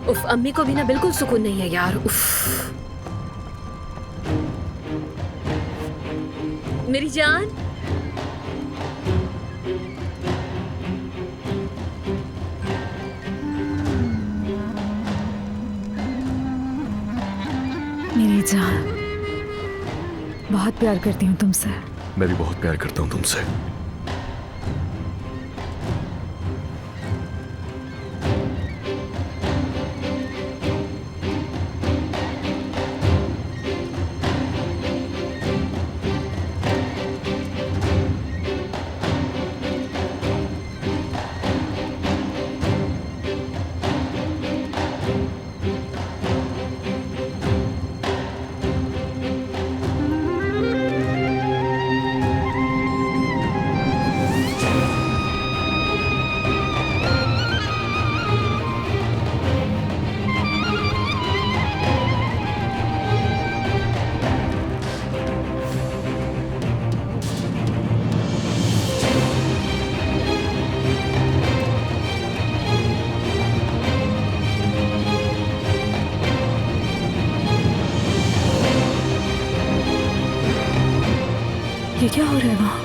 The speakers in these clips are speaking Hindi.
उफ, अम्मी को भी ना बिल्कुल सुकून नहीं है यार। उफ। मेरी जान, मेरी जान, बहुत प्यार करती हूँ तुमसे। मैं भी बहुत प्यार करता हूँ तुमसे। ये क्या हो रहा है वहाँ?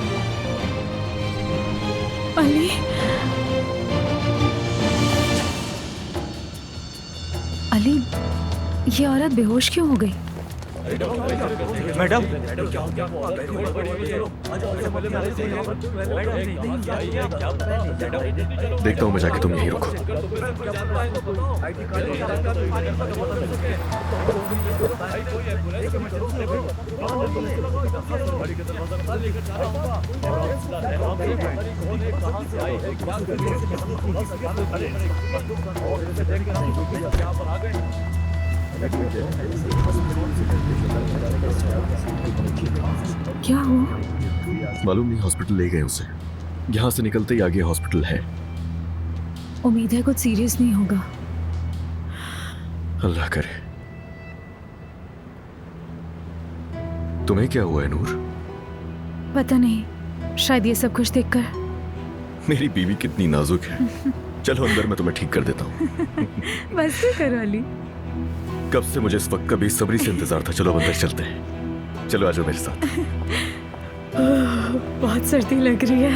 अली, अली, ये औरत बेहोश क्यों हो गई? मैडम, देखता हूँ मैं जाके, तुम यहीं रुको। क्या हुआ? मालूम नहीं, हॉस्पिटल ले गए उसे। यहाँ से निकलते ही आगे हॉस्पिटल है। उम्मीद है कुछ सीरियस नहीं होगा। अल्लाह करे। तुम्हें क्या हुआ है नूर? पता नहीं, शायद ये सब कुछ देखकर। मेरी बीवी कितनी नाजुक है। चलो अंदर, मैं तुम्हें ठीक कर देता हूँ। बस भी करो अली। कब से मुझे इस वक्त का बेसब्री से इंतजार था। चलो अंदर चलते हैं। चलो आ जाओ मेरे साथ। बहुत सर्दी लग रही है।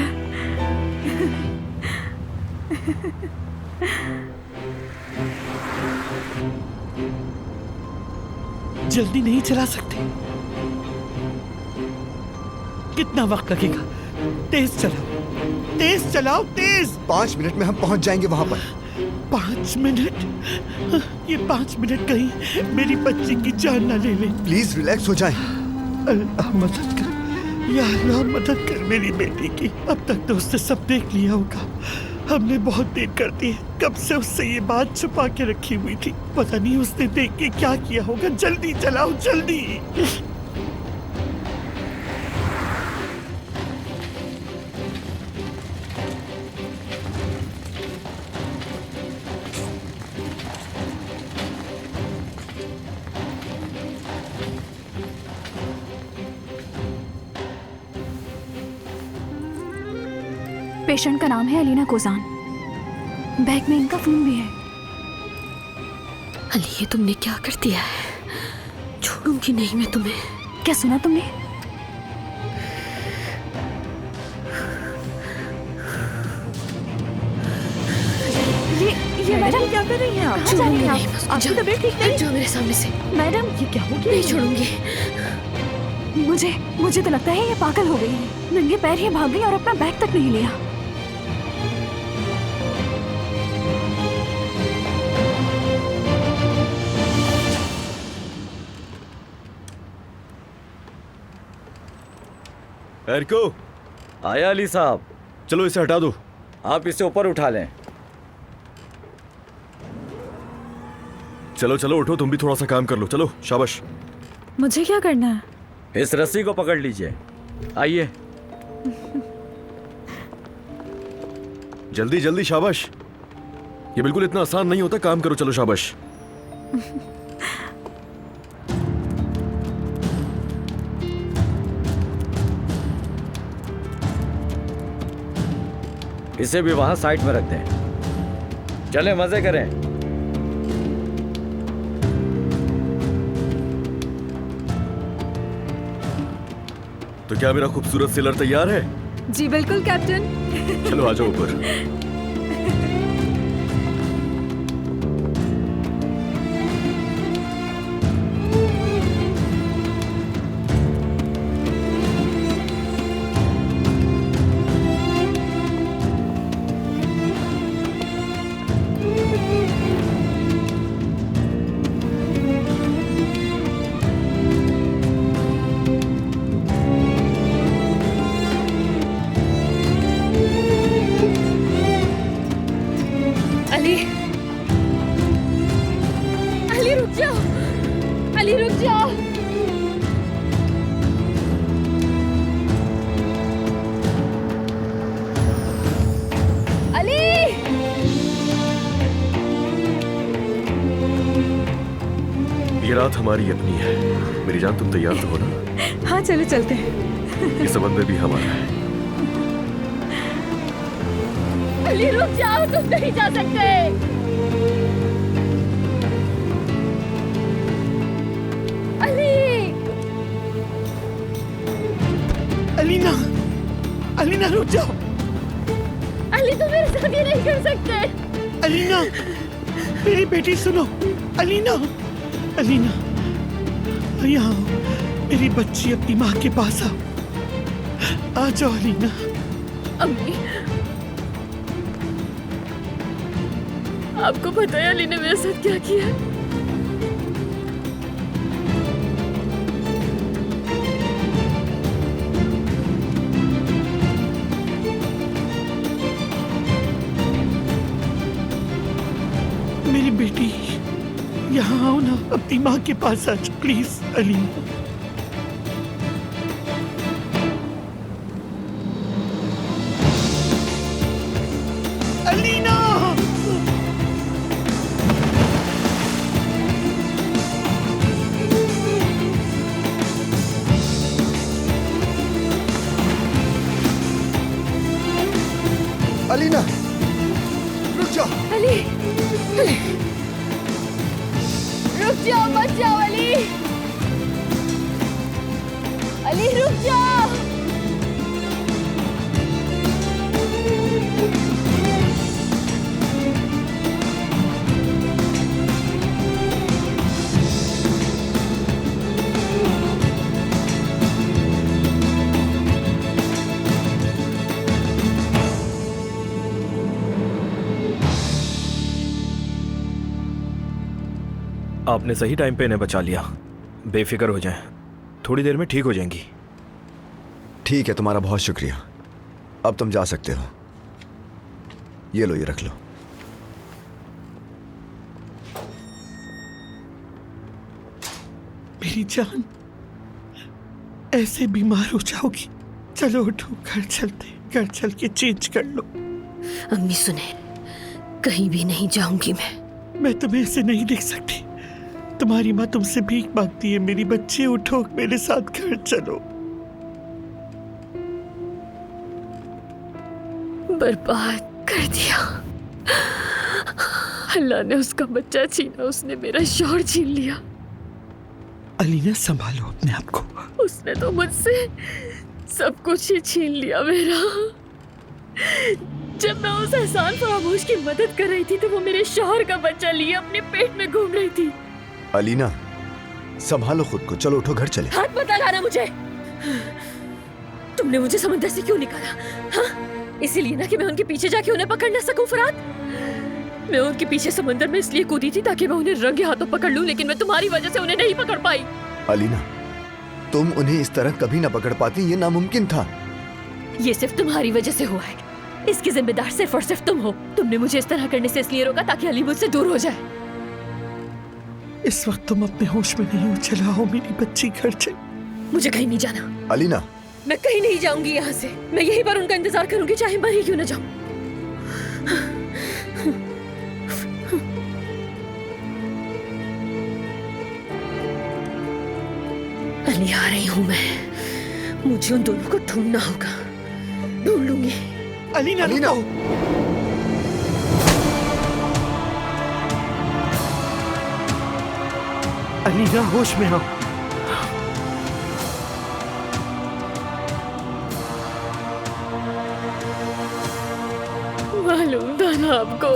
जल्दी नहीं चला सकते? कितना वक्त लगेगा? तेज चलाओ, तेज चलाओ, तेज। 5 मिनट में हम पहुंच जाएंगे वहां पर। 5 मिनट? ये 5 मिनट कहीं मेरी बच्ची की जान ना ले ले। प्लीज रिलैक्स हो जाएं। अल्लाह मदद कर, या अल्लाह मदद कर मेरी बेटी की। अब तक तो उसने सब देख लिया होगा। हमने बहुत देर कर दी है। कब से उससे ये बात छुपा के रखी हुई थी। पता नहीं उसने देख के क्या किया होगा। जल्दी चलाओ, जल्दी। पेशेंट का नाम है अलीना कोजान। बैग में इनका फोन भी है। अली, ये तुमने क्या कर दिया है? छोड़ूंगी नहीं मैं तुम्हें। क्या सुना तुमने? ये मैडम क्या कर रही हैं आप? कहाँ जा रही हैं आप? आपकी तबीयत ठीक नहीं? जाओ मेरे सामने से। मैडम, ये क्या हो गया? नहीं छोड़ूंगी। मुझे तो लगता है ये पागल हो गई है। नंगे पैर ही भाग गई और अपना बैग तक नहीं लिया। एरको, आया अली साहब। चलो इसे हटा दो। आप इसे ऊपर उठा लें। चलो चलो उठो, तुम भी थोड़ा सा काम कर लो। चलो शाबाश। मुझे क्या करना है? इस रस्सी को पकड़ लीजिए। आइए। जल्दी जल्दी, शाबाश। ये बिल्कुल इतना आसान नहीं होता। काम करो, चलो शाबाश। इसे भी वहां साइड में रख दें। चले मजे करें। तो क्या मेरा खूबसूरत सेलर तैयार है? जी बिल्कुल कैप्टन। चलो आ जाओ ऊपर। अली, अली रुक जाओ, अली रुक जाओ। अली, ये रात हमारी अपनी है। मेरी जान, तुम तैयार तो हो ना? हाँ चलो चलते हैं। ये संबंध भी हमारा है। अली रुक जाओ, तुम नहीं जा सकते। अली, अलीना, अलीना रुक जाओ। अली तुम मेरे साथ ये नहीं कर सकते। अलीना, मेरी बेटी सुनो। अलीना, अलीना, यहाँ आओ। मेरी बच्ची अपनी माँ के पास आओ। आ जाओ अलीना। अम्मी, आपको पता है अली ने मेरे साथ क्या किया? मेरी बेटी, यहाँ आओ ना, अपनी माँ के पास आ जाओ प्लीज। अलीना, अलीना, अलीना, रुक जाओ। अली, रुक जाओ, मत जाओ अली। अली रुक जाओ। आपने सही टाइम पे इन्हें बचा लिया। बेफिक्र हो जाएं, थोड़ी देर में ठीक हो जाएंगी। ठीक है, तुम्हारा बहुत शुक्रिया। अब तुम जा सकते हो। ये लो, ये रख लो। मेरी जान, ऐसे बीमार हो जाओगी। चलो उठो, घर चलते। घर चल के चेंज कर लो। अम्मी सुने, कहीं भी नहीं जाऊंगी मैं तुम्हें ऐसे नहीं देख सकती। तुम्हारी माँ तुमसे भीख मांगती है। मेरी बच्ची, उठो, मेरे साथ घर चलो। बर्बाद कर दिया अल्लाह ने। उसका बच्चा छीना, उसने मेरा शौहर छीन लिया। अलीना, संभालो अपने आप को। उसने तो मुझसे सब कुछ ही छीन लिया मेरा। जब मैं उस एहसान फरामोश की मदद कर रही थी तो वो मेरे शौहर का बच्चा लिए अपने पेट में घूम रही थी। अलीना, संभालो खुद को। चलो उठो, घर चले। हाथ मत लगाना मुझे। तुमने मुझे समंदर से क्यों निकाला? हाँ, इसीलिए ना कि मैं उनके पीछे जाके उन्हें पकड़ ना सकूं फरात। मैं उनके पीछे समंदर में इसलिए कूदी थी ताकि मैं उन्हें रंगे हाथों पकड़ लूं, लेकिन मैं तुम्हारी वजह से उन्हें नहीं पकड़ पाई। अलीना, तुम उन्हें इस तरह कभी ना पकड़ पाती, ये नामुमकिन था। ये सिर्फ तुम्हारी वजह से हुआ है। इसकी जिम्मेदार सिर्फ और सिर्फ तुम हो। तुमने मुझे इस तरह करने से इसलिए रोका ताकि अली मुझसे दूर हो जाए। इस वक्त तुम अपने होश में नहीं हो। चलाओ मेरी बच्ची, घर चल। मुझे कहीं नहीं जाना। अलीना, मैं कहीं नहीं जाऊंगी यहाँ से। मैं यहीं पर उनका इंतजार करूंगी, चाहे मर ही क्यों न जाऊं। अली, आ रही हूं मैं। मुझे उन दोनों को ढूंढना होगा। ढूंढ लूंगी। अलीना, अलीना, अलीना, होश में आओ। मालूम था ना आपको।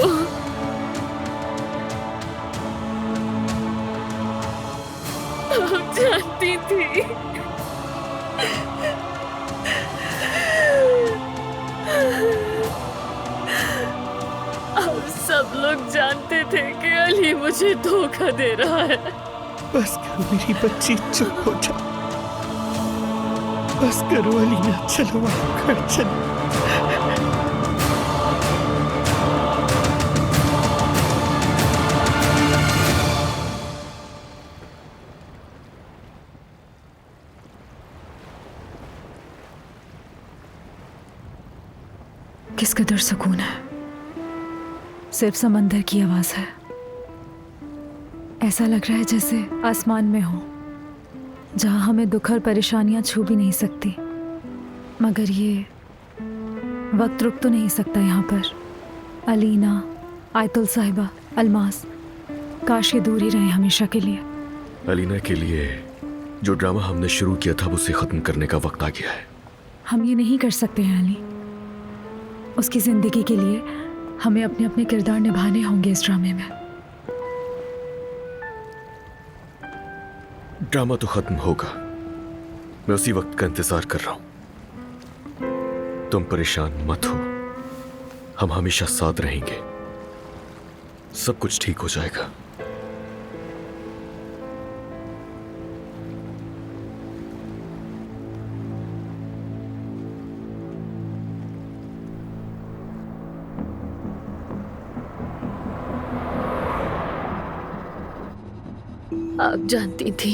आप जानती थी। अब सब लोग जानते थे कि अली मुझे धोखा दे रहा है। बस करो मेरी बच्ची, चुप हो जा। बस करो अलीना, चलो आप घर चलो। किस कदर सुकून है, सिर्फ समंदर की आवाज है। ऐसा लग रहा है जैसे आसमान में हो, जहां हमें दुख और परेशानियां छू भी नहीं सकती। मगर ये वक्त रुक तो नहीं सकता यहाँ पर। अलीना, आयतुल साहिबा, अलमास, काश ये दूर ही रहे हमेशा के लिए। अलीना के लिए जो ड्रामा हमने शुरू किया था उसे खत्म करने का वक्त आ गया है। हम ये नहीं कर सकते हैं अली। उसकी जिंदगी के लिए हमें अपने अपने किरदार निभाने होंगे इस ड्रामे में। ड्रामा तो खत्म होगा, मैं उसी वक्त का इंतजार कर रहा हूं। तुम परेशान मत हो, हम हमेशा साथ रहेंगे, सब कुछ ठीक हो जाएगा। आप जानती थी,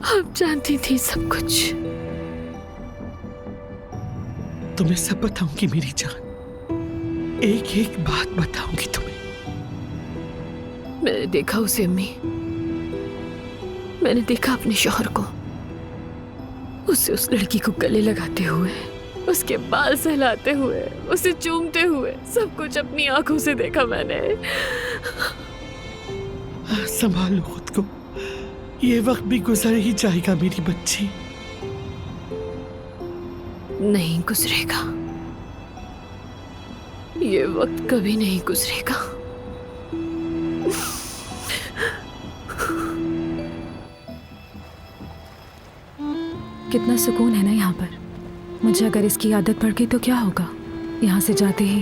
आप जानती थी सब कुछ। तुम्हें सब बताऊंगी मेरी जान, एक एक बात बताऊंगी तुम्हें। मैंने देखा उसे अम्मी, मैंने देखा अपने शौहर को, उसे उस लड़की को गले लगाते हुए, उसके बाल सहलाते हुए, उसे चूमते हुए, सब कुछ अपनी आंखों से देखा मैंने। संभालो खुद को, ये वक्त भी गुजर ही जाएगा मेरी बच्ची। नहीं गुजरेगा, ये वक्त कभी नहीं गुजरेगा। कितना सुकून है ना यहाँ पर। मुझे अगर इसकी आदत पड़ गई तो क्या होगा? यहाँ से जाते ही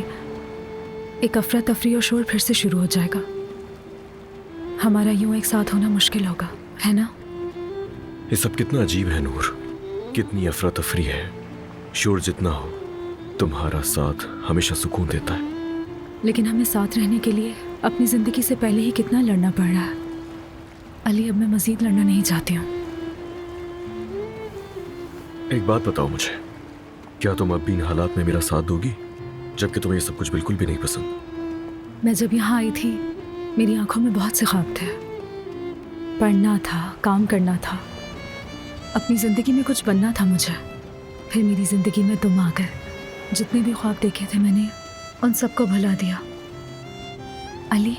एक अफरा तफरी और शोर फिर से शुरू हो जाएगा। हमारा यूं एक साथ होना मुश्किल होगा, है ना? ये सब कितना अजीब है नूर, कितनी अफरा तफरी है। शोर जितना हो, तुम्हारा साथ हमेशा सुकून देता है। लेकिन हमें साथ रहने के लिए अपनी जिंदगी से पहले ही कितना लड़ना पड़ रहा है। अली, अब मैं मजीद लड़ना नहीं चाहती हूँ। एक बात बताओ मुझे, क्या तुम अब भी इन हालात में मेरा साथ दोगी, जबकि तुम्हें ये सब कुछ बिल्कुल भी नहीं पसंद? मैं जब यहाँ आई थी, मेरी आंखों में बहुत से ख्वाब थे। पढ़ना था, काम करना था, अपनी ज़िंदगी में कुछ बनना था मुझे। फिर मेरी ज़िंदगी में तुम आ गए। जितने भी ख्वाब देखे थे मैंने उन सबको भुला दिया। अली,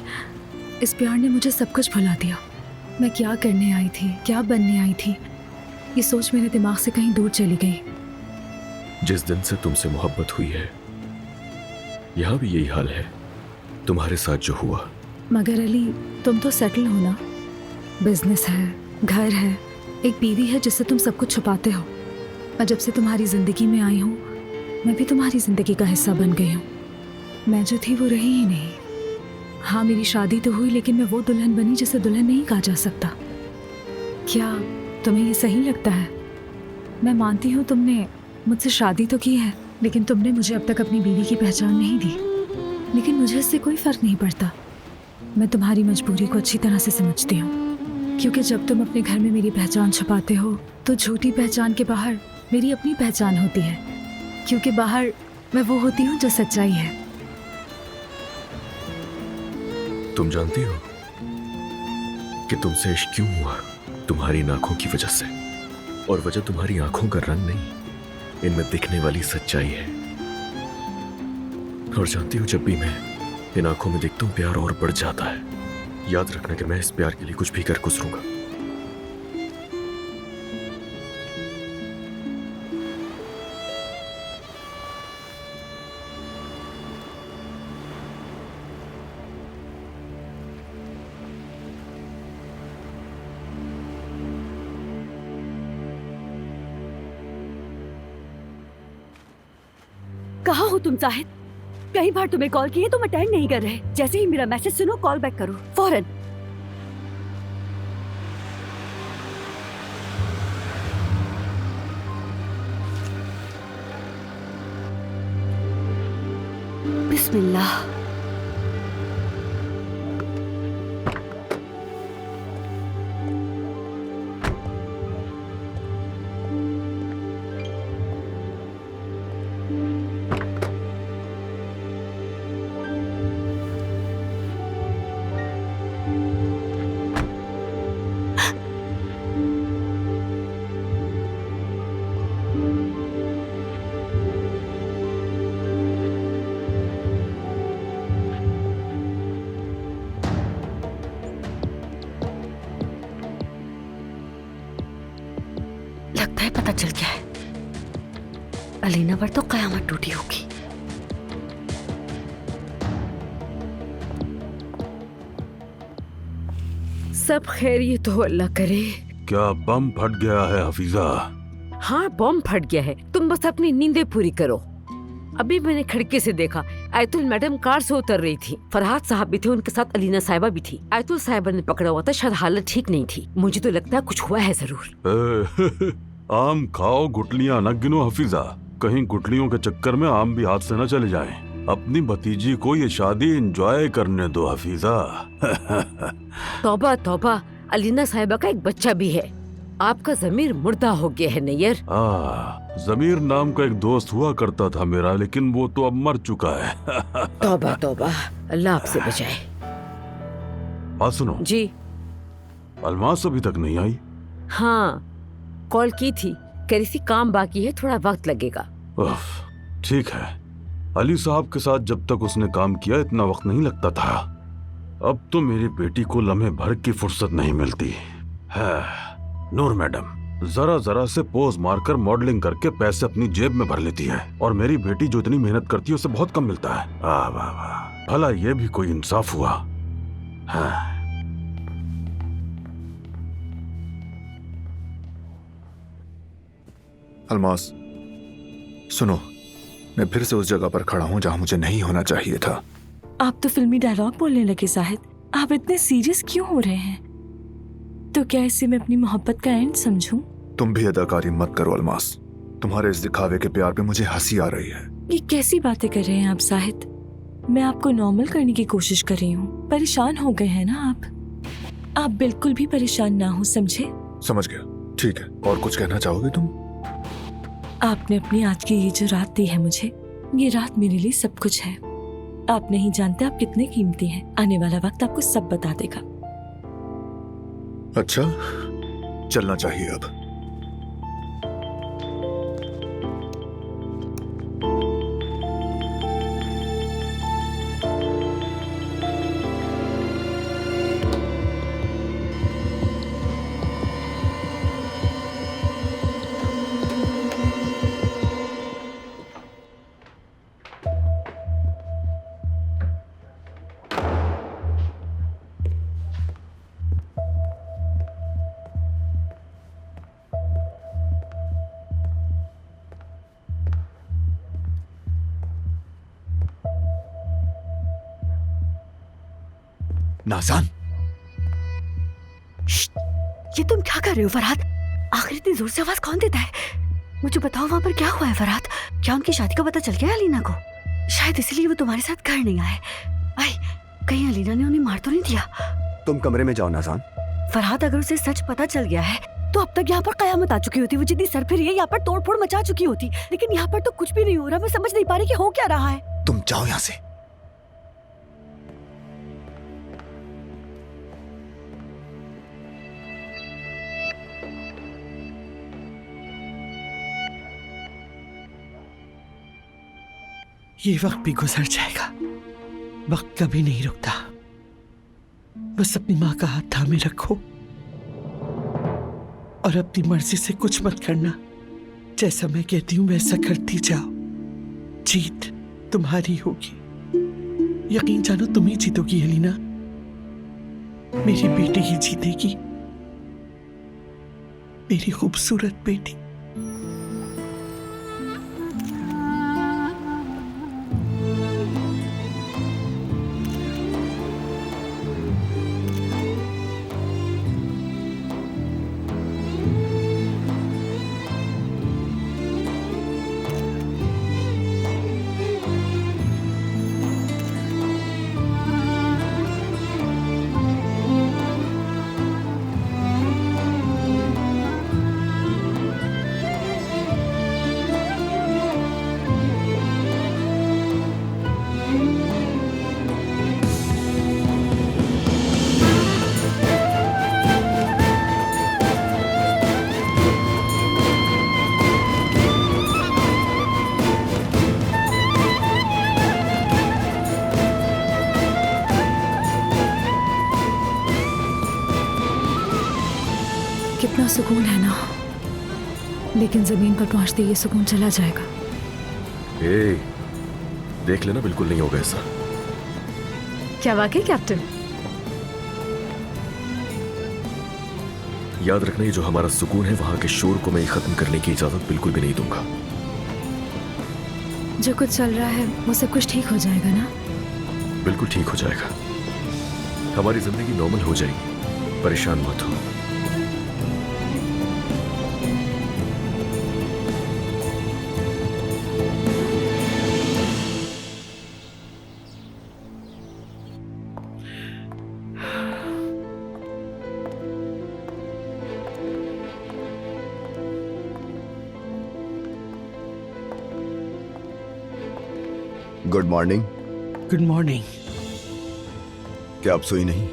इस प्यार ने मुझे सब कुछ भुला दिया। मैं क्या करने आई थी, क्या बनने आई थी, ये सोच मेरे दिमाग से कहीं दूर चली गई। जिस दिन से तुमसे मोहब्बत हुई है, यहाँ भी यही हाल है तुम्हारे साथ जो हुआ। मगर अली, तुम तो सेटल हो ना, बिजनेस है, घर है, एक बीवी है जिससे तुम सब कुछ छुपाते हो। और जब से तुम्हारी ज़िंदगी में आई हूँ, मैं भी तुम्हारी ज़िंदगी का हिस्सा बन गई हूँ। मैं जो थी वो रही ही नहीं। हाँ, मेरी शादी तो हुई, लेकिन मैं वो दुल्हन बनी जिसे दुल्हन नहीं कहा जा सकता। क्या तुम्हें ये सही लगता है? मैं मानती हूँ तुमने मुझसे शादी तो की है, लेकिन तुमने मुझे अब तक अपनी बीवी की पहचान नहीं दी। लेकिन मुझे इससे कोई फ़र्क नहीं पड़ता। मैं तुम्हारी मजबूरी को अच्छी तरह से समझती हूँ, क्योंकि जब तुम अपने घर में मेरी पहचान छुपाते हो तो झूठी पहचान के बाहर मेरी अपनी पहचान होती है, क्योंकि बाहर मैं वो होती हूँ जो सच्चाई है। तुम जानती हो कि तुमसे इश्क क्यों हुआ? तुम्हारी आंखों की वजह से। और वजह तुम्हारी आंखों का रंग नहीं, इनमें दिखने वाली सच्चाई है। और जानती हो, जब भी मैं इन आंखों में देखता हूँ, प्यार और बढ़ जाता है। याद रखना कि मैं इस प्यार के लिए कुछ भी कर गुजरूंगा। कहाँ हो तुम जाहिद? कई बार तुम्हें कॉल किए तुम अटेंड नहीं कर रहे। जैसे ही मेरा मैसेज सुनो कॉल बैक करो फौरन। बिस्मिल्लाह। लगता है पता चल गया है। अलीना पर तो कयामत टूटी होगी। सब खैरियत हो अल्लाह करे। क्या बम फट गया है हफीजा? हाँ बम फट गया है, तुम बस अपनी नींदें पूरी करो। अभी मैंने खिड़की से देखा आयतुल मैडम कार से उतर रही थी। फरहाद साहब भी थे, उनके साथ अलीना साहिबा भी थी। आयतुल साहिबा ने पकड़ा हुआ था, शायद हालत ठीक नहीं थी। मुझे तो लगता है कुछ हुआ है जरूर। आम खाओ गुटलियां न गिनो हफीजा, कहीं गुटलियों के चक्कर में आम भी हाथ से न चले जाएं। अपनी भतीजी को ये शादी एंजॉय करने दो हफीजा। तौबा तौबा, अलीना साहिबा का एक बच्चा भी है। आपका जमीर मुर्दा हो गया है नैयर। जमीर नाम का एक दोस्त हुआ करता था मेरा, लेकिन वो तो अब मर चुका है। तौबा तौबा, अल्लाह आपसे बचाए। बात सुनो जी। अलमास अभी तक नहीं आई? हाँ कॉल की थी, कह रही थी काम बाकी है, थोड़ा वक्त लगेगा। ठीक है, अली साहब के साथ जब तक उसने काम किया इतना वक्त नहीं लगता था। अब तो मेरी बेटी को लम्हे भर की फुर्सत नहीं मिलती है। नूर मैडम जरा जरा से पोज मारकर मॉडलिंग करके पैसे अपनी जेब में भर लेती है, और मेरी बेटी जो इतनी मेहनत करती है उसे बहुत कम मिलता है। वाह वाह वाह, भला ये भी कोई इंसाफ हुआ। हाँ। अलमास सुनो, मैं फिर से उस जगह पर खड़ा हूं जहां मुझे नहीं होना चाहिए था। आप तो फिल्मी डायलॉग बोलने लगे जाहिद। आप इतने सीरियस क्यों हो रहे हैं? तो क्या इसे मैं अपनी मोहब्बत का एंड समझूं? तुम भी अदाकारी मत करो अलमास, तुम्हारे इस दिखावे के प्यार पे मुझे हंसी आ रही है। ये कैसी बातें कर रहे हैं आप जाहिद? मैं आपको नॉर्मल करने की कोशिश कर रही हूँ। परेशान हो गए हैं ना आप बिल्कुल भी परेशान ना हो, समझे? समझ गया, ठीक है। और कुछ कहना चाहोगे तुम? आपने अपनी आज की ये जो रात दी है मुझे, ये रात मेरे लिए सब कुछ है। आप नहीं जानते आप कितने कीमती हैं। आने वाला वक्त आपको सब बता देगा। अच्छा, चलना चाहिए अब। नाज़ान, ये तुम क्या कर रहे हो फरहाद? आखिर इतनी जोर से आवाज कौन देता है? मुझे बताओ वहाँ पर क्या हुआ है फरहाद? क्या उनकी शादी का पता चल गया अलीना को? शायद इसलिए वो तुम्हारे साथ घर नहीं आए। भाई कहीं अलीना ने उन्हें मार तो नहीं दिया? तुम कमरे में जाओ नाज़ान। फरहाद अगर उसे सच पता चल गया है तो अब तक यहाँ पर कयामत आ चुकी होती। वो जितनी सर फिर यहाँ पर तोड़फोड़ मचा चुकी होती, लेकिन यहाँ पर तो कुछ भी नहीं हो रहा। मैं समझ नहीं पा रही कि हो क्या रहा है। तुम जाओ यहाँ से। ये वक्त भी गुजर जाएगा, वक्त कभी नहीं रुकता। बस अपनी माँ का हाथ थामे रखो और अपनी मर्जी से कुछ मत करना। जैसा मैं कहती हूँ वैसा करती जाओ। जीत तुम्हारी होगी, यकीन जानो तुम ही जीतोगी अलीना। मेरी बेटी ही जीतेगी, मेरी खूबसूरत बेटी। सुकून है ना, लेकिन जमीन पर पहुंचते ये सुकून चला जाएगा। ए, देख लेना बिल्कुल नहीं होगा ऐसा। क्या वाकई कैप्टन? याद रखना, ये जो हमारा सुकून है वहां के शोर को मैं खत्म करने की इजाजत बिल्कुल भी नहीं दूंगा। जो कुछ चल रहा है वो सब कुछ ठीक हो जाएगा ना? बिल्कुल ठीक हो जाएगा, हमारी जिंदगी नॉर्मल हो जाएगी, परेशान मत हो। Good morning. Good morning. क्या आप सोई नहीं?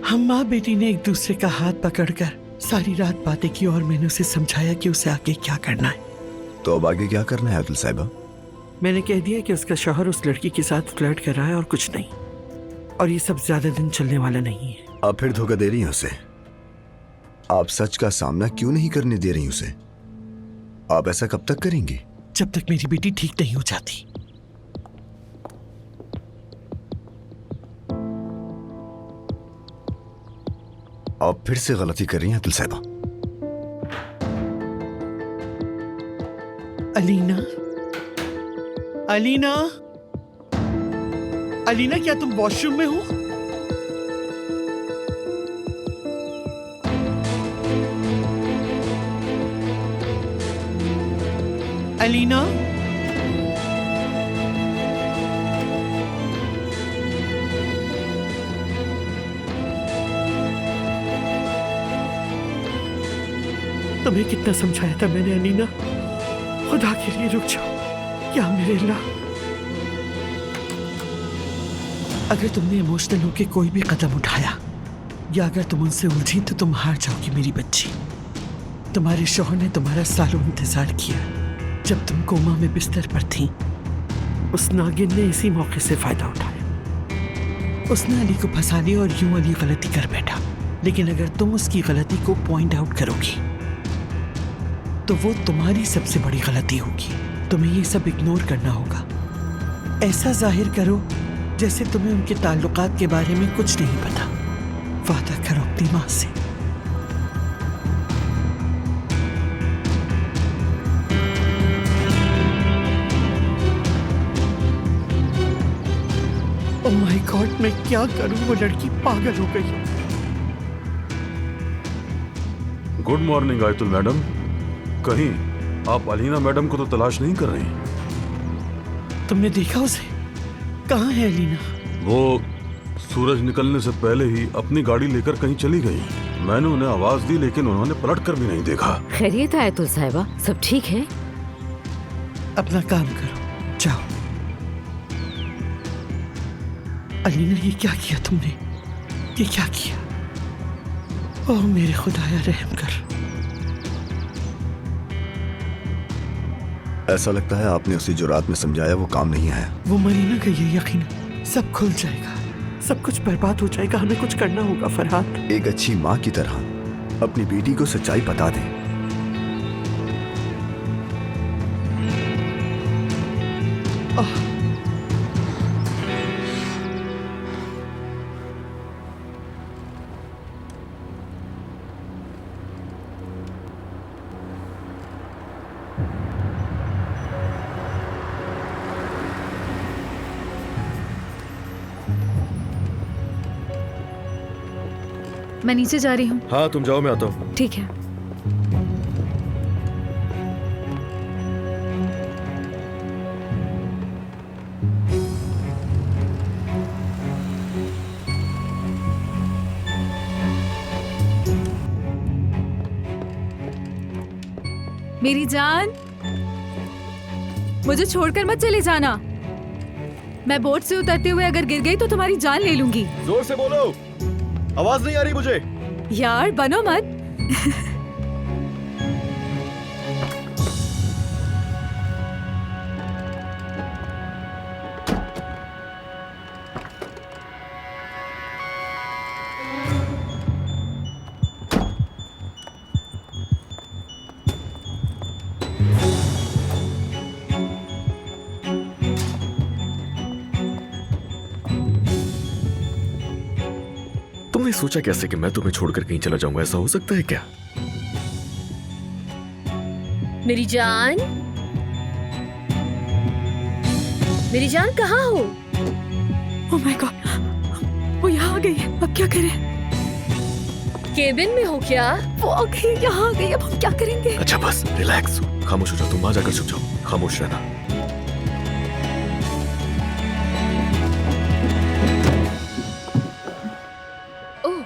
हम माँ बेटी ने एक दूसरे का हाथ पकड़कर सारी रात बातें की और मैंने उसे समझाया कि उसे आगे क्या करना है। तो अब आगे क्या करना है अतुल साहिबा? मैंने कह दिया कि उसका शौहर उस लड़की के साथ फ्लर्ट कर रहा है और कुछ नहीं, और ये सब ज्यादा दिन चलने वाला नहीं है। आप फिर धोखा दे रही हैं उसे। आप सच का सामना क्यों नहीं करने दे रही उसे? आप ऐसा कब तक करेंगी? जब तक मेरी बेटी ठीक नहीं हो जाती। आप फिर से गलती कर रही हैं अतुल साहिबा। अलीना, अलीना, अलीना, क्या तुम वॉशरूम में हो? अलीना, तुम्हें कितना समझाया था मैंने अलीना, खुदा के लिए रुक जाओ। क्या मेरे अल्लाह, अगर तुमने इमोशनल होकर कोई भी कदम उठाया या अगर तुम उनसे उलझी तो तुम हार जाओगी मेरी बच्ची। तुम्हारे शौहर ने तुम्हारा सालों इंतजार किया। जब तुम कोमा में बिस्तर पर थी, उस नागिन ने इसी मौके से फायदा उठाया। उसने अली को फंसा लिया और यूं अली गलती कर बैठा। लेकिन अगर तुम उसकी गलती को पॉइंट आउट करोगी तो वो तुम्हारी सबसे बड़ी गलती होगी। तुम्हें ये सब इग्नोर करना होगा। ऐसा जाहिर करो जैसे तुम्हें उनके ताल्लुकात के बारे में कुछ नहीं पता। वादा करो अपनी माँ से। ओह माय गॉड, मैं क्या करूं? वो लड़की पागल हो गई। Good morning Aayatul madam. कहीं आप अलीना मैडम को तो तलाश नहीं कर रही? तुमने देखा उसे? कहाँ है अलीना? वो सूरज निकलने से पहले ही अपनी गाड़ी लेकर कहीं चली गई। मैंने उन्हें आवाज दी लेकिन उन्होंने पलट कर भी नहीं देखा। खैरियत है आयतुल साहिबा, सब ठीक है? अपना काम करो, जाओ। अलीना, ये क्या किया तुमने? ये क्या किया? ओह मेरे खुदाया, रहम कर। ऐसा लगता है आपने उसे जो रात में समझाया वो काम नहीं आया। वो मरीना का ये यकीन, सब खुल जाएगा, सब कुछ बर्बाद हो जाएगा। हमें कुछ करना होगा फरहाद। एक अच्छी माँ की तरह अपनी बेटी को सच्चाई बता दें। मैं नीचे जा रही हूँ। हाँ तुम जाओ, मैं आता हूँ। ठीक है। मेरी जान, मुझे छोड़कर मत चले जाना। मैं बोट से उतरते हुए अगर गिर गई तो तुम्हारी जान ले लूंगी। जोर से बोलो, आवाज नहीं आ रही मुझे। यार बनो मत। सोचा कैसे कि मैं तुम्हें छोड़कर कहीं चला जाऊंगा? ऐसा हो सकता है क्या? मेरी जान, मेरी जान कहाँ हो? ओह माय गॉड, वो यहाँ आ गई है। अब क्या करें? केबिन में हो क्या? वो आ गई, यहाँ आ गई। अब हम क्या करेंगे? अच्छा बस रिलैक्स हो, खामोश हो जाओ। तुम वहां जाकर छुप जाओ, खामोश रहना। ओह,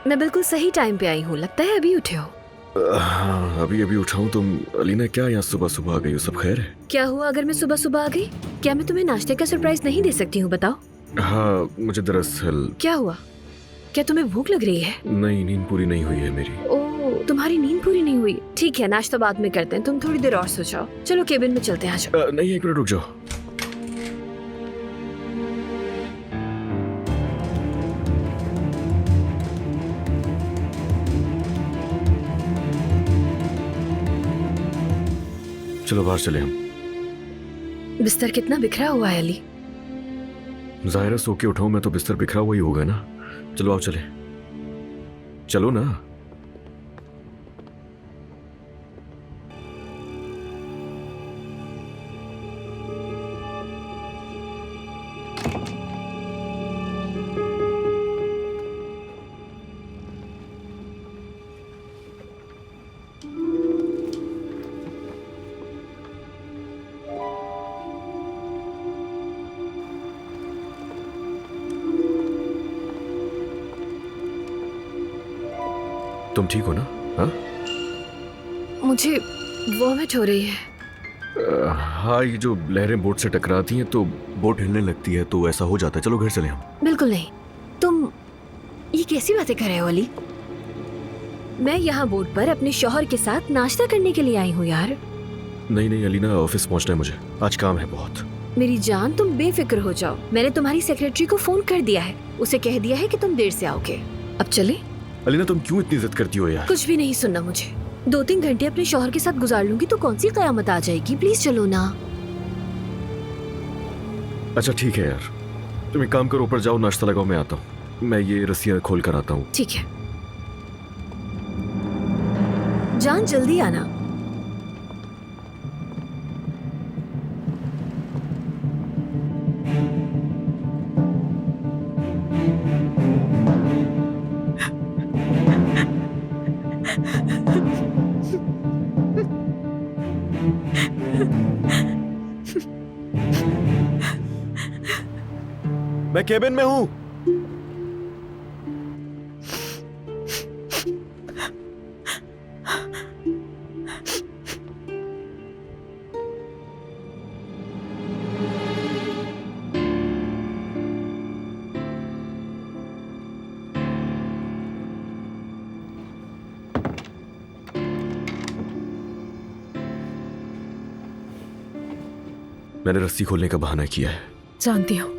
मैं बिल्कुल सही टाइम पे आई हूँ। लगता है अभी उठे हो। हाँ, अभी अभी उठाऊं। तुम अलीना क्या यहाँ सुबह सुबह आ गई हो? सब खैर है? क्या हुआ अगर मैं सुबह सुबह आ गई? क्या मैं तुम्हें नाश्ते का सरप्राइज नहीं दे सकती हूँ? बताओ। हाँ, मुझे दरअसल क्या हुआ? क्या तुम्हें भूख लग रही है? नहीं, नींद पूरी नहीं हुई है मेरी। ओह, तुम्हारी नींद पूरी नहीं हुई? ठीक है, नाश्ता बाद में करते हैं। तुम थोड़ी देर और सो जाओ। चलो केबिन में चलते हैं। आ जाओ। नहीं, एक मिनट रुक जाओ। चलो बाहर चले हम। बिस्तर कितना बिखरा हुआ है अली। जाहिर है सो के उठाऊं मैं तो बिस्तर बिखरा हुआ ही होगा ना। चलो आओ चले, चलो ना। तुम ठीक हो ना? हाँ, मुझे वॉमिट हो रही है। हाँ, ये जो लहरें बोट से टकराती हैं तो बोट हिलने लगती है, तो ऐसा हो जाता है। चलो घर चले हम। बिल्कुल नहीं। तुम ये कैसी बातें कर रहे हो अली? मैं यहाँ बोट पर अपने शौहर के साथ नाश्ता करने के लिए आई हूँ यार। नहीं नहीं अलीना, ऑफिस पहुंचना है मुझे, आज काम है बहुत। मेरी जान, तुम बेफिक्र हो जाओ। मैंने तुम्हारी सेक्रेटरी को फोन कर दिया है। उसे कह दिया है कि तुम देर से आओगे। अब चले? अलीना तुम क्यों इतनी जिद करती हो यार? कुछ भी नहीं सुनना मुझे। 2-3 घंटे अपने शौहर के साथ गुजार लूंगी तो कौन सी कयामत आ जाएगी। प्लीज चलो ना। अच्छा ठीक है यार, तुम एक काम करो, ऊपर जाओ, नाश्ता लगाओ, मैं आता हूँ। मैं ये रस्सियाँ खोल कर आता हूँ। ठीक है जान, जल्दी आना। मैं केबिन में हूँ। मैंने रस्सी खोलने का बहाना किया है। जानती हूँ,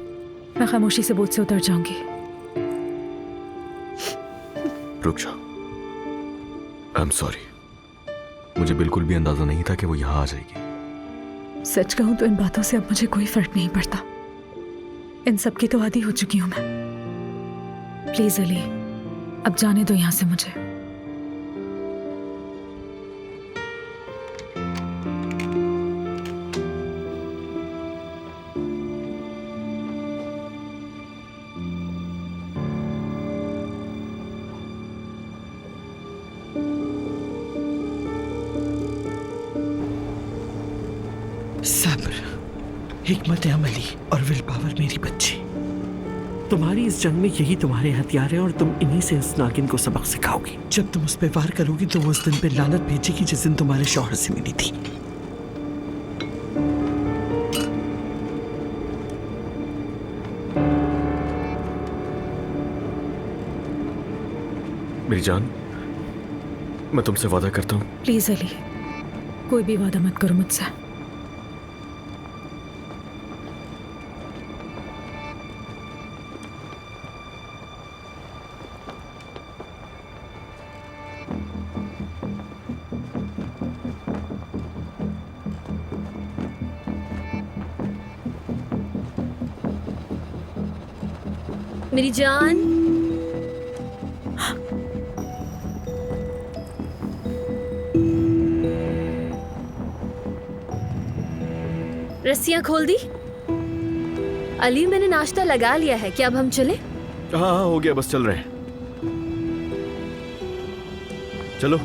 मैं खामोशी से बोझ से उतर जाऊंगी। रुक जाओ, आई एम सॉरी। मुझे बिल्कुल भी अंदाजा नहीं था कि वो यहाँ आ जाएगी। सच कहूं तो इन बातों से अब मुझे कोई फर्क नहीं पड़ता। इन सब की तो आदी हो चुकी हूं मैं। प्लीज अली, अब जाने दो यहाँ से मुझे। सब्र, हिकमत अमली और विल पावर मेरी बच्ची। तुम्हारी इस जंग में यही तुम्हारे हथियार हैं और तुम इन्हीं से उस नागिन को सबक सिखाओगी। जब तुम उस पर वार करोगी तो वो उस दिन पे लानत भेजेगी जिस दिन तुम्हारे शौहर से मिली थी। मेरी जान, मैं तुमसे वादा करता हूँ। प्लीज अली, कोई भी वादा मत करो मुझसे। मेरी जान, रस्सियां खोल दी? अली, मैंने नाश्ता लगा लिया है, क्या अब हम चले? हाँ हाँ, हो गया, बस चल रहे हैं। चलो।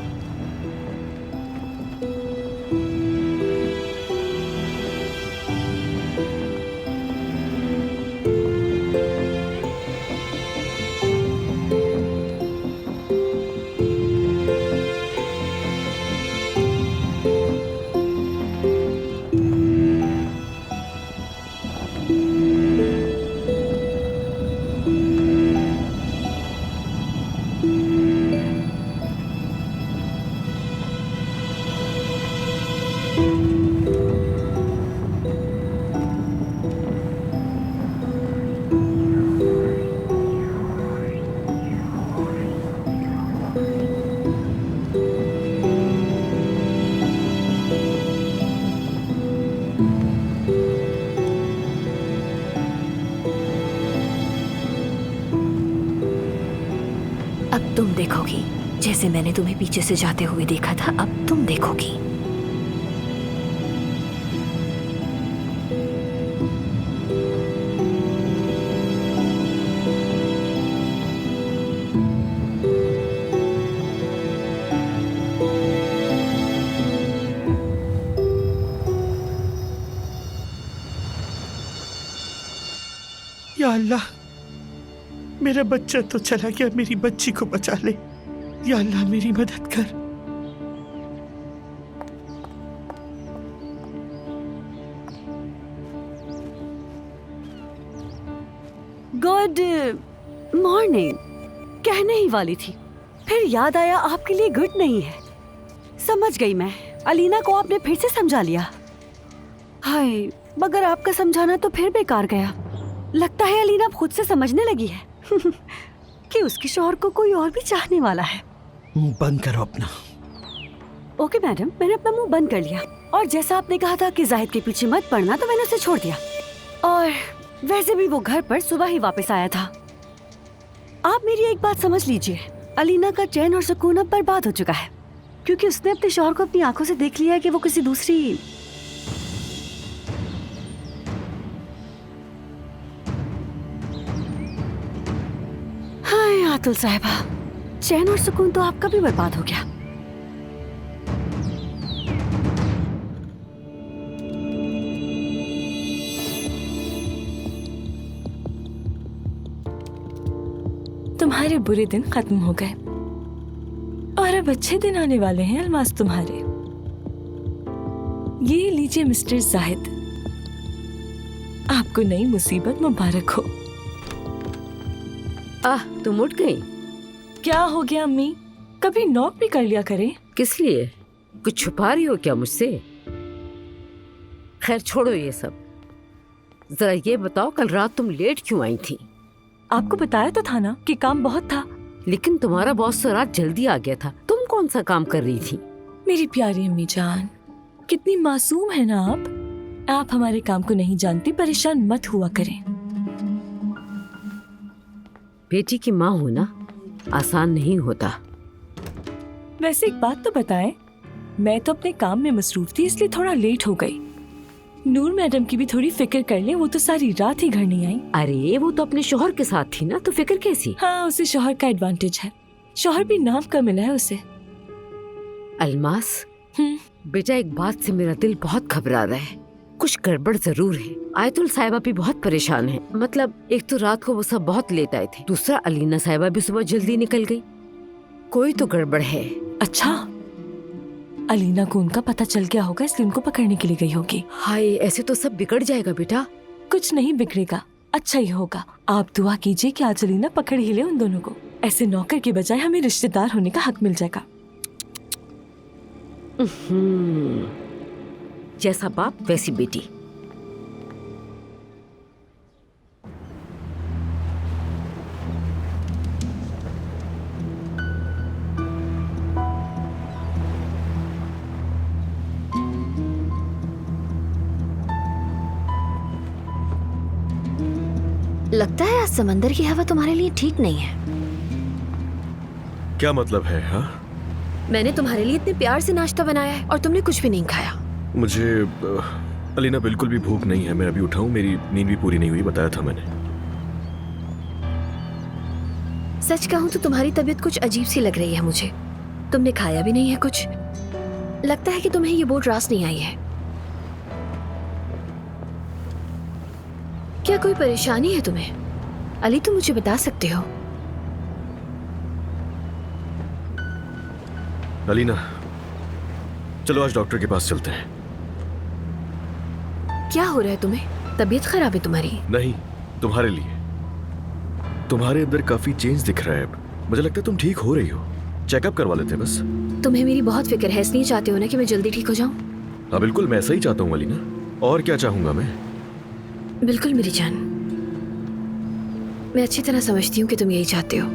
अब तुम देखोगी जैसे मैंने तुम्हें पीछे से जाते हुए देखा था, अब तुम देखोगी। या अल्लाह, मेरा बच्चा तो चला गया, मेरी बच्ची को बचा ले। या अल्लाह, मेरी मदद कर। गुड मॉर्निंग कहने ही वाली थी, फिर याद आया आपके लिए गुड नहीं है। समझ गई मैं, अलीना को आपने फिर से समझा लिया। हाय, मगर आपका समझाना तो फिर बेकार गया। लगता है अलीना अब खुद से समझने लगी है कि उसके शौहर को कोई और भी चाहने वाला है। मुंह बंद करो अपना। ओके मैडम, मैंने अपना मुंह बंद कर लिया। और जैसा आपने कहा था कि जाहिद के पीछे मत पड़ना, तो मैंने उसे छोड़ दिया। और वैसे भी वो घर पर सुबह ही वापस आया था। आप मेरी एक बात समझ लीजिए, अलीना का चैन और सुकून अब बर्बाद हो चुका है, क्योंकि उसने अपने शौहर को अपनी आंखों से देख लिया है कि वो किसी दूसरी। हाय आतुल साहिबा, चैन और सुकून तो आपका भी बर्बाद हो गया। तुम्हारे बुरे दिन खत्म हो गए और अब अच्छे दिन आने वाले हैं अलमास तुम्हारे। ये लीजिए मिस्टर जाहिद, आपको नई मुसीबत मुबारक हो। तुम उठ गई? क्या हो गया अम्मी, कभी नॉक भी कर लिया करें। किस लिए? कुछ छुपा रही हो क्या मुझसे? खैर छोड़ो ये सब, जरा ये बताओ कल रात तुम लेट क्यों आई थी? आपको बताया तो था ना कि काम बहुत था। लेकिन तुम्हारा बॉस तो रात जल्दी आ गया था, तुम कौन सा काम कर रही थी? मेरी प्यारी अम्मी जान, कितनी मासूम है ना आप हमारे काम को नहीं जानती, परेशान मत हुआ करें। बेटी की माँ होना आसान नहीं होता। वैसे एक बात तो बताएं, मैं तो अपने काम में मसरूफ थी इसलिए थोड़ा लेट हो गई। नूर मैडम की भी थोड़ी फिक्र कर ले, वो तो सारी रात ही घर नहीं आई। अरे वो तो अपने शोहर के साथ थी ना, तो फिक्र कैसी? हाँ, उसे शोहर का एडवांटेज है, शोहर भी नाम का मिला है उसे। अलमास, बेटा एक बात से मेरा दिल बहुत घबरा रहा है, कुछ गड़बड़ जरूर है। आयतुल साहिबा भी बहुत परेशान है। मतलब एक तो रात को वो सब बहुत लेट आए थे, दूसरा अलीना साहिबा भी सुबह जल्दी निकल गई। कोई तो गड़बड़ है। अच्छा, अलीना को उनका पता चल गया होगा इसलिए उनको पकड़ने के लिए गई होगी। हाय, ऐसे तो सब बिगड़ जाएगा बेटा। कुछ नहीं बिगड़ेगा, अच्छा ही होगा। आप दुआ कीजिए कि आज अलीना पकड़ ही ले उन दोनों को। ऐसे नौकर के बजाय हमें रिश्तेदार होने का हक मिल जाएगा। जैसा बाप वैसी बेटी। लगता है आज समंदर की हवा तुम्हारे लिए ठीक नहीं है। क्या मतलब है? हाँ, मैंने तुम्हारे लिए इतने प्यार से नाश्ता बनाया है और तुमने कुछ भी नहीं खाया। मुझे अलीना बिल्कुल भी भूख नहीं है, मैं अभी उठाऊं, मेरी नींद भी पूरी नहीं हुई, बताया था मैंने। सच कहूं तो तुम्हारी तबीयत कुछ अजीब सी लग रही है मुझे। तुमने खाया भी नहीं है कुछ। लगता है कि तुम्हें ये बोट रास नहीं आई है। क्या कोई परेशानी है तुम्हें? अली, तुम मुझे बता सकते हो। अलीना, चलो आज डॉक्टर के पास चलते हैं। क्या हो रहा है तुम्हें? तबीयत खराब है तुम्हारी? नहीं, तुम्हारे लिए। तुम्हारे अंदर काफी चेंज दिख रहा है अब। मुझे लगता है तुम ठीक हो रही हो। चेकअप करवा लेते हैं बस। तुम्हें मेरी बहुत फिक्र है, इसलिए चाहते हो ना कि मैं जल्दी ठीक हो जाऊं? हाँ बिल्कुल, मैं ऐसा ही चाहता हूँ अलीना। और क्या चाहूंगा मैं? बिल्कुल मेरी जान, मैं अच्छी तरह समझती हूँ कि तुम यही चाहते हो।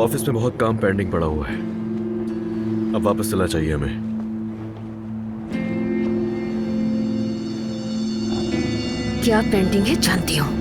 ऑफिस में बहुत काम पेंडिंग पड़ा हुआ है, अब वापस चलना चाहिए हमें। क्या पेंडिंग है जानती हूँ।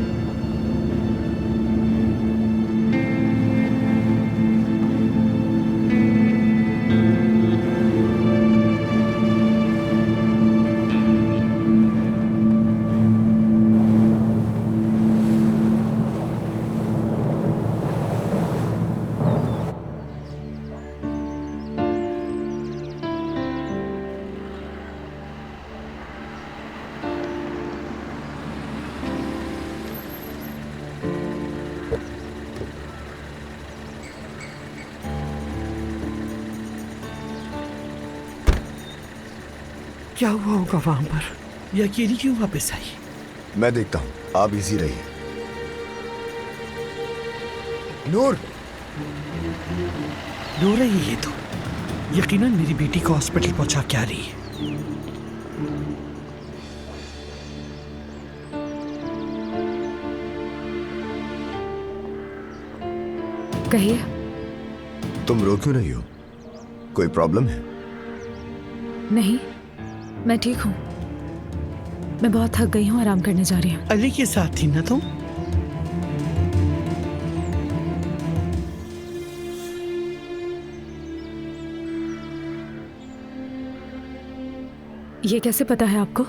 क्या हुआ होगा वहां पर? ये अकेली क्यों वापस आई? मैं देखता हूँ, आप इजी रहिए। नूर, रो रही है ये तो। यकीनन मेरी बेटी को हॉस्पिटल पहुंचा के आ रही है। कहिए। तुम रो क्यों रही हो? कोई प्रॉब्लम है? नहीं, मैं ठीक हूँ। मैं बहुत थक गई हूँ, आराम करने जा रही हूँ। अली के साथ थी ना तुम? ये कैसे पता है आपको?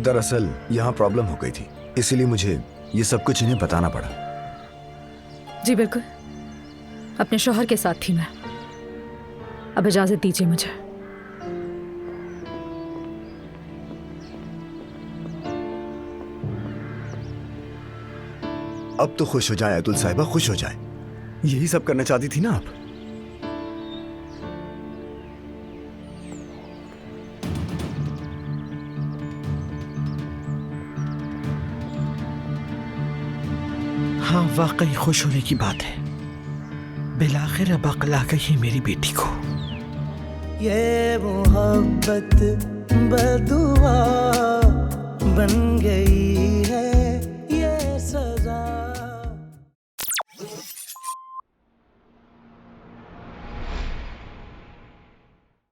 दरअसल यहाँ प्रॉब्लम हो गई थी, इसीलिए मुझे ये सब कुछ इन्हें बताना पड़ा। जी बिल्कुल, अपने शौहर के साथ थी मैं। अब इजाजत दीजिए मुझे। अब तो खुश हो जाए अतुल साहिबा, खुश हो जाए। यही सब करना चाहती थी ना आप? हाँ, वाकई खुश होने की बात है। बिलाखिर अब अक्ल आ गई है मेरी बेटी को। ये मोहब्बत बदुआ बन गई है।